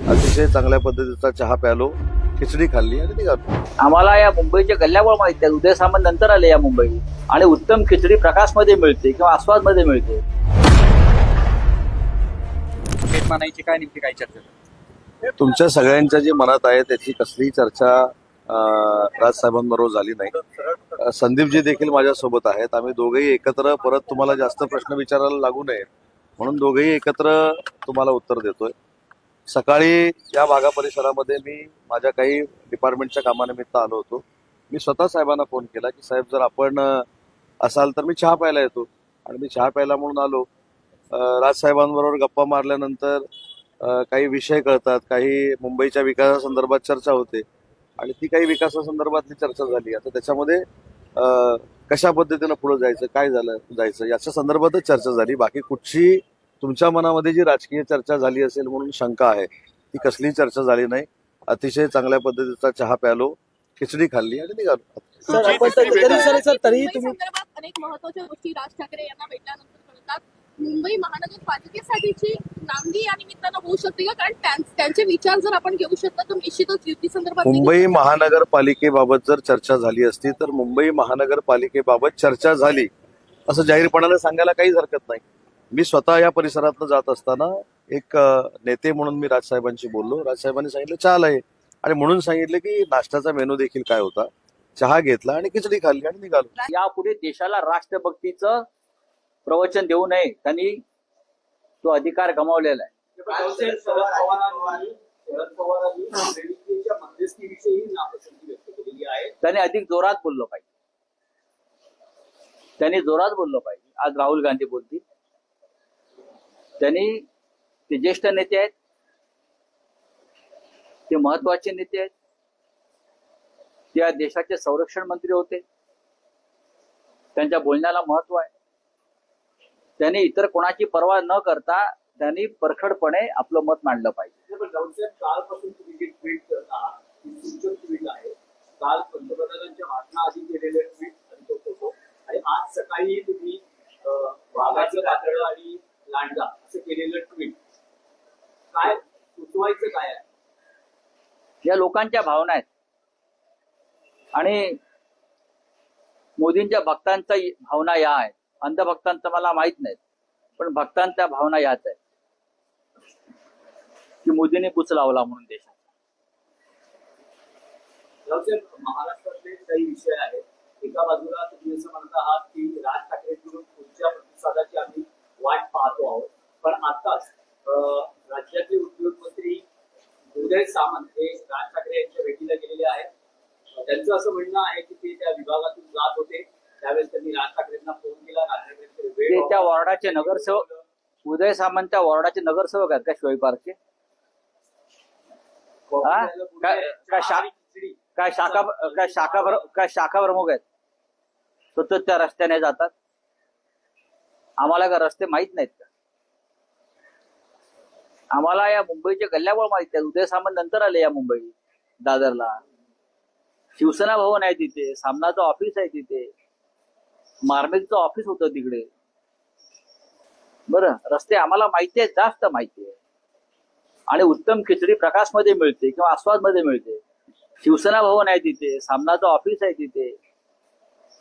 अतिशय चांगल्या पद्धतीचा चहा प्यालो, खिचडी खाल्ली आणि निघालो. आम्हाला या मुंबईच्या गल्ल्याबळ माहिती आहे. उदय सामंत नंतर आले या मुंबईत, आणि उत्तम खिचडी प्रकाशमध्ये मिळते किंवा आस्वादमध्ये मिळते. मानायची काय नेमकी काय चर्चा? तुमच्या सगळ्यांच्या जी मनात आहे त्याची कसलीही चर्चा राजसाहेबांबरोबर झाली नाही. संदीपजी देखील माझ्यासोबत आहेत. आम्ही दोघेही एकत्र परत तुम्हाला जास्त प्रश्न विचारायला लागू नये म्हणून दोघेही एकत्र तुम्हाला उत्तर देतोय. सकाळी या भागा परिसरामध्ये मी माझ्या काही डिपार्टमेंटच्या कामानिमित्त आलो होतो. मी स्वतः साहेबांना फोन केला की साहेब जर आपण असाल तर मी चहा प्यायला येतो, आणि मी चहा प्यायला म्हणून आलो. राजसाहेबांबरोबर गप्पा मारल्यानंतर काही विषय कळतात, काही मुंबईच्या विकासासंदर्भात चर्चा होते, आणि ती काही विकासासंदर्भातली चर्चा झाली. आता त्याच्यामध्ये कशा पद्धतीनं पुढे जायचं, काय जायचं याच्या संदर्भातच चर्चा झाली. बाकी कुठची तुमच्या मनामध्ये जी राजकीय चर्चा झाली असेल म्हणून शंका आहे ती कसलीही चर्चा झाली नाही. अतिशय चांगल्या पद्धतीचा चहा प्यालो, खिचडी खाल्ली आणि निघालो. तरी तुम्ही अनेक महत्वाच्या गोष्टी राज ठाकरे यांना भेटल्यानंतर कळतात. मुंबई महानगरपालिकेसाठीची नांदी या निमित्तानं होऊ शकते का? कारण त्यांचे विचार जर आपण घेऊ शकतो तर निश्चितच युती संदर्भात मुंबई महानगरपालिकेबाबत जर चर्चा झाली असती तर मुंबई महानगरपालिकेबाबत चर्चा झाली असं जाहीरपणाने सांगायला काहीच हरकत नाही. मी स्वतः या परिसरातनं जात असताना एक नेते म्हणून मी राजसाहेबांशी बोललो. राजसाहेबांनी सांगितलं चहा आहे, आणि म्हणून सांगितलं की नाश्त्याचा मेनू देखील काय होता. चहा घेतला आणि खिचडी खाल्ली आणि निघालो. यापुढे देशाला राष्ट्रभक्तीचं प्रवचन देऊ नये, त्यांनी तो अधिकार गमावलेला आहे. त्याने अधिक जोरात बोललो पाहिजे. त्यांनी जोरात बोललो पाहिजे. आज राहुल गांधी बोलतील. त्यांनी ते ज्येष्ठ नेते आहेत, ते महत्वाचे नेते आहेत, त्या देशाचे संरक्षण मंत्री होते. त्यांच्या बोलण्याला महत्व आहे. त्यांनी इतर कोणाची पर्वा न करता त्यांनी परखडपणे आपलं मत मांडलं पाहिजे. कालपासून तुम्ही जे ट्विट करता सूचक ट्विट आहे. काल पंतप्रधानांच्या भाषणाआधी केलेले ट्विट आणि तो फोटो, आणि आज सकाळी तुम्ही वाघाचं कातळ आणि लांडगा असं केलेलं ट्विट, काय सुचवायचं काय आहे? या लोकांच्या भावना आहेत, आणि मोदींच्या भक्तांच्या भावना या आहेत. अंधभक्तांचं मला माहित नाही, पण भक्तांच्या भावना याच आहेत की मोदींनी पुच लावला म्हणून देशात. महाराष्ट्रातले काही विषय आहेत. एका बाजूला तुम्ही असं म्हणत आहात की राज ठाकरेंकडून पुढच्या प्रतिसादाची आम्ही वाट पाहतो आहोत, पण आताच राज्यातले उद्योग मंत्री उदय सामंत हे राज ठाकरे यांच्या भेटीला गेलेले आहेत. त्यांचं असं म्हणणं आहे की ते त्या विभागातून जात होते, त्यावेळेस त्यांनी राज ठाकरेंना फोन केला. राज ठाकरे त्या वॉर्डाचे नगरसेवक, उदय सामंत त्या वॉर्डाचे नगरसेवक आहेत का शिवाजी पार्कचे? काय शाखा प्रमुख आहेत? सतत त्या रस्त्याने जातात. आम्हाला का रस्ते माहित नाहीत का? आम्हाला या मुंबईच्या गल्ल्याबळ माहिती आहे. उदय सामंत नंतर आले या मुंबईत, दादरला. शिवसेना भवन आहे तिथे, सामनाचं ऑफिस आहे तिथे, मार्मिकचं ऑफिस होतं तिकडे. बरं, रस्ते आम्हाला माहिती आहे, जास्त माहिती आहे. आणि उत्तम खिचडी प्रकाशमध्ये मिळते किंवा आस्वादमध्ये मिळते. शिवसेना भवन आहे तिथे, सामनाचं ऑफिस आहे तिथे,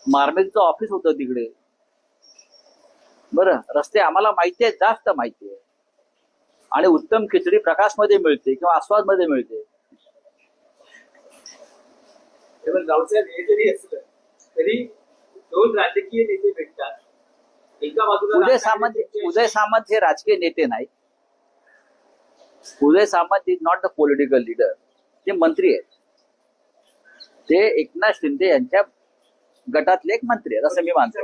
मार्मिकचं ऑफिस होतं तिकडे. बरं, रस्ते आम्हाला माहिती आहे, जास्त माहिती आहे. आणि उत्तम खिचडी प्रकाशमध्ये मिळते किंवा आस्वादमध्ये मिळते. रावसाहेब हे जरी असलं तरी दोन राजकीय नेते भेटतात. एका बाजूला उदय सामंत हे राजकीय नेते नाही. Uday Samant is not the political leader. ते मंत्री आहेत. ते एकनाथ शिंदे यांच्या गटातले एक मंत्री आहेत असं मी मानतो.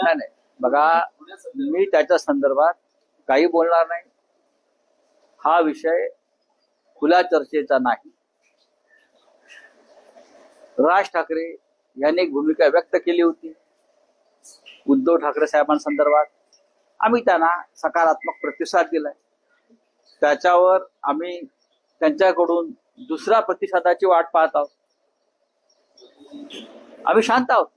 नाही, बघा, मी त्याच्या संदर्भात काही बोलणार नाही. हा विषय खुला चर्चेचा नाही. राज ठाकरे यांनी एक भूमिका व्यक्त केली होती उद्धव ठाकरे साहेबांसंदर्भात. आम्ही त्यांना सकारात्मक प्रतिसाद दिलाय. त्याच्यावर आम्ही त्यांच्याकडून दुसऱ्या प्रतिसादाची वाट पाहत आहोत. आम्ही शांत आहोत.